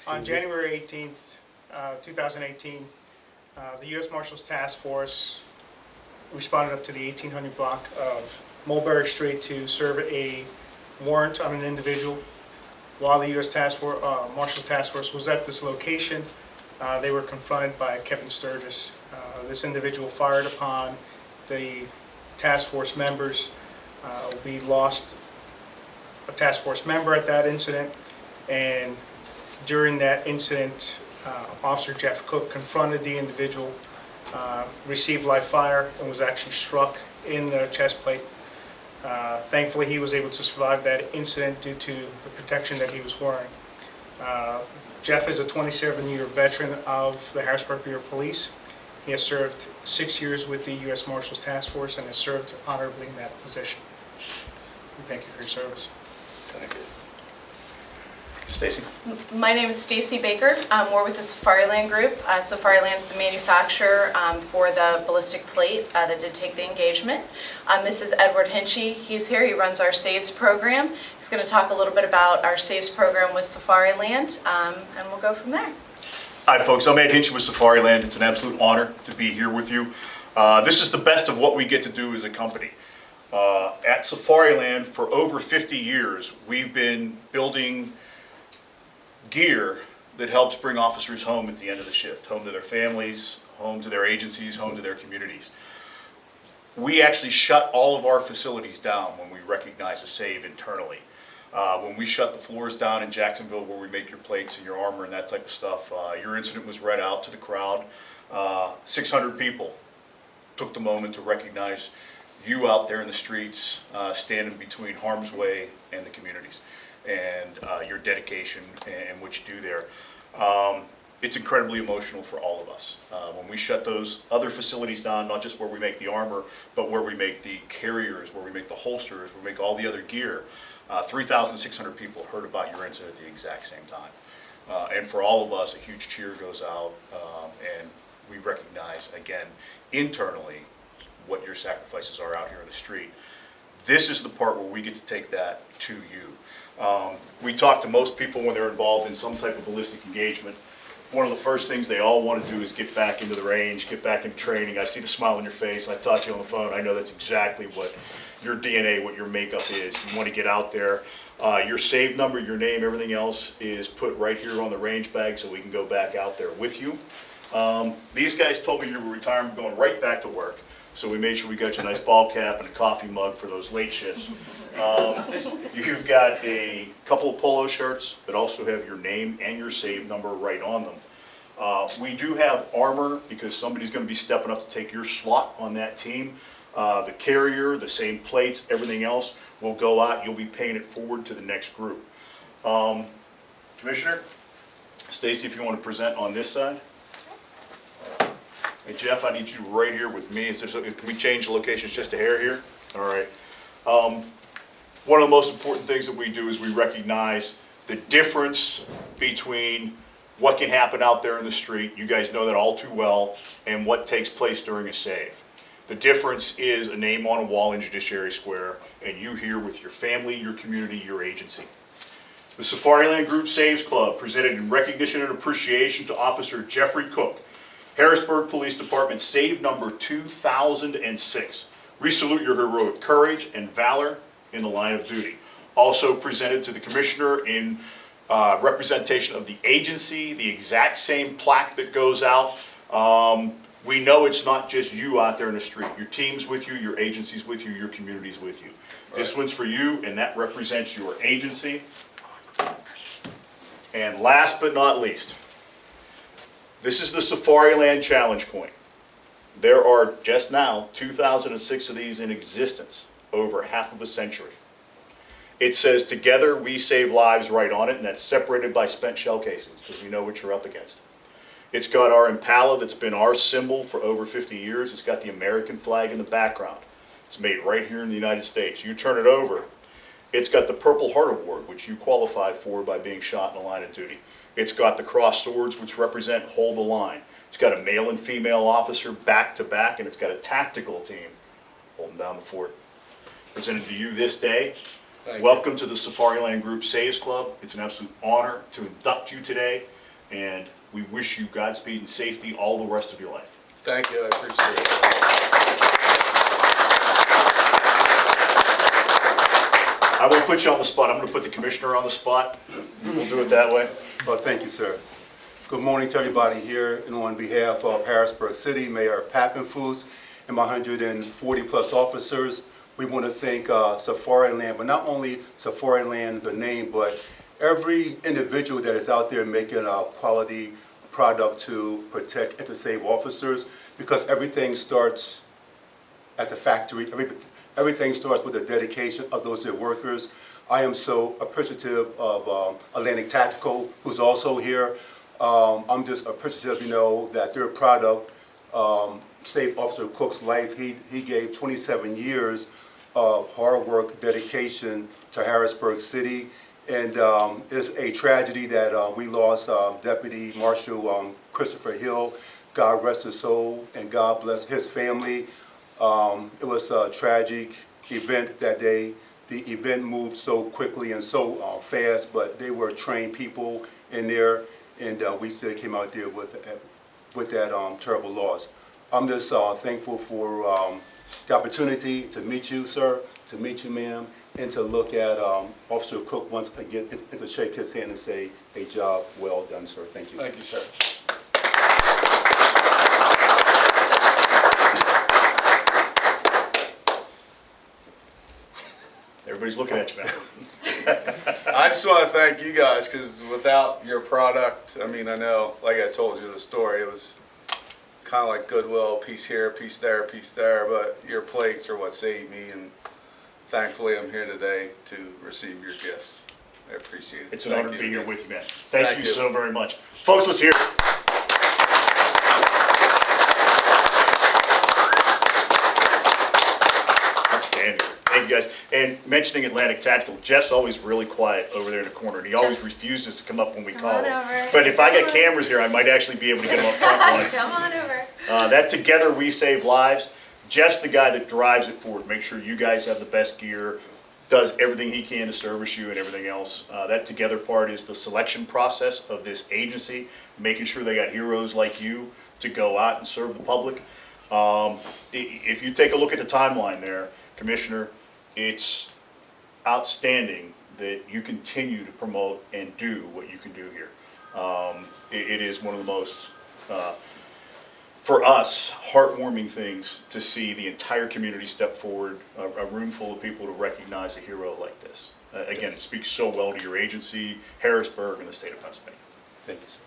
On January 18th, 2018, the U.S. Marshals Task Force responded up to the 1800 block of Mulberry Street to serve a warrant on an individual. While the U.S. Marshals Task Force was at this location, they were confronted by Kevin Sturgis. This individual fired upon the task force members. We lost a task force member at that incident, and during that incident, Officer Jeff Cook confronted the individual, received live fire, and was actually struck in the chest plate. Thankfully, he was able to survive that incident due to the protection that he was wearing. Jeff is a 27-year veteran of the Harrisburg Bureau of Police. He has served 6 years with the U.S. Marshals Task Force and has served honorably in that position. We thank you for your service. Thank you. Stacy? My name is Stacy Baker. We're with the Safariland Group. Safariland's the manufacturer for the ballistic plate that did take the engagement. This is Edward Hinchy. He's here. He runs our SAVES program. He's going to talk a little bit about our SAVES program with Safariland, and we'll go from there. Hi folks, I'm Ed Hinchy with Safariland. It's an absolute honor to be here with you. This is the best of what we get to do as a company. At Safariland, for over 50 years, we've been building gear that helps bring officers home at the end of the shift, home to their families, home to their agencies, home to their communities. We actually shut all of our facilities down when we recognize a save internally. When we shut the floors down in Jacksonville where we make your plates and your armor and that type of stuff, your incident was read out to the crowd. 600 people took the moment to recognize you out there in the streets, standing between harm's way and the communities, and your dedication and what you do there. It's incredibly emotional for all of us. When we shut those other facilities down, not just where we make the armor, but where we make the carriers, where we make the holsters, where we make all the other gear, 3,600 people heard about your incident at the exact same time. And for all of us, a huge cheer goes out, and we recognize, again, internally, what your sacrifices are out here in the street. This is the part where we get to take that to you. We talk to most people when they're involved in some type of ballistic engagement. One of the first things they all want to do is get back into the range, get back into training. I see the smile on your face. I talked to you on the phone. I know that's exactly what your DNA, what your makeup is. You want to get out there. Your save number, your name, everything else is put right here on the range bag so we can go back out there with you. These guys told me you were retiring, going right back to work. So we made sure we got you a nice ball cap and a coffee mug for those late shifts. You've got a couple of polo shirts that also have your name and your save number right on them. We do have armor because somebody's going to be stepping up to take your slot on that team. The carrier, the same plates, everything else will go out. You'll be paying it forward to the next group. Commissioner, Stacy, if you want to present on this side. Hey Jeff, I need you right here with me. Can we change the locations just a hair here? All right. One of the most important things that we do is we recognize the difference between what can happen out there in the street, you guys know that all too well, and what takes place during a save. The difference is a name on a wall in Judiciary Square, and you here with your family, your community, your agency. The Safariland Group Saves Club presented in recognition and appreciation to Officer Jeffrey Cook, Harrisburg Police Department Save number 2006. We salute your heroic courage and valor in the line of duty. Also presented to the Commissioner in representation of the agency, the exact same plaque that goes out. We know it's not just you out there in the street. Your team's with you, your agency's with you, your community's with you. Right. This one's for you, and that represents your agency. And last but not least, this is the Safariland Challenge Coin. There are just now 2,006 of these in existence, over half of a century. It says, "Together we save lives" right on it, and that's separated by spent shell casings because we know what you're up against. It's got our Impala that's been our symbol for over 50 years. It's got the American flag in the background. It's made right here in the United States. You turn it over, it's got the Purple Heart Award, which you qualify for by being shot in the line of duty. It's got the cross swords, which represent hold the line. It's got a male and female officer back to back, and it's got a tactical team holding down the fort. Presented to you this day. Thank you. Welcome to the Safariland Group Saves Club. It's an absolute honor to induct you today, and we wish you Godspeed and safety all the rest of your life. Thank you, I appreciate it. I won't put you on the spot. I'm going to put the commissioner on the spot. We'll do it that way. Well, thank you, sir. Good morning to everybody here, and on behalf of Harrisburg City, Mayor Pappenfuss, and my 140-plus officers, we want to thank Safariland, but not only Safariland, the name, but every individual that is out there making a quality product to protect and to save officers, because everything starts at the factory. Everything starts with the dedication of those workers. I am so appreciative of Atlantic Tactical, who's also here. I'm just appreciative, that their product saved Officer Cook's life. He gave 27 years of hard work, dedication to Harrisburg City. And it's a tragedy that we lost Deputy Marshal Christopher Hill. God rest his soul, and God bless his family. It was a tragic event that day. The event moved so quickly and so fast, but they were trained people in there, and we still came out there with that terrible loss. I'm just thankful for the opportunity to meet you, sir, to meet you, ma'am, and to look at Officer Cook once again, and to shake his hand and say, a job well done, sir. Thank you. Thank you, sir. Everybody's looking at you, man. I just want to thank you guys, because without your product, I mean, I know, like I told you the story, it was kind of like Goodwill, piece here, piece there, but your plates are what saved me, and thankfully I'm here today to receive your gifts. I appreciate it. It's an Thank honor to you be here again. with you, man. Thank Thank you you. so very much. Folks, let's hear it. Outstanding. Thank you, guys. And mentioning Atlantic Tactical, Jeff's always really quiet over there in the corner, and he always refuses to come up when we call on him. over. But if I got cameras here, I might actually be able to get him up front once. Come on over. That Together We Save Lives, Jeff's the guy that drives it forward, make sure you guys have the best gear, does everything he can to service you and everything else. That Together part is the selection process of this agency, making sure they got heroes like you to go out and serve the public. If you take a look at the timeline there, Commissioner, it's outstanding that you continue to promote and do what you can do here. It is one of the most, for us, heartwarming things to see the entire community step forward, a room full of people to recognize a hero like this. Again, it speaks so well to your agency, Harrisburg, and the state of Pennsylvania. Thank you, sir.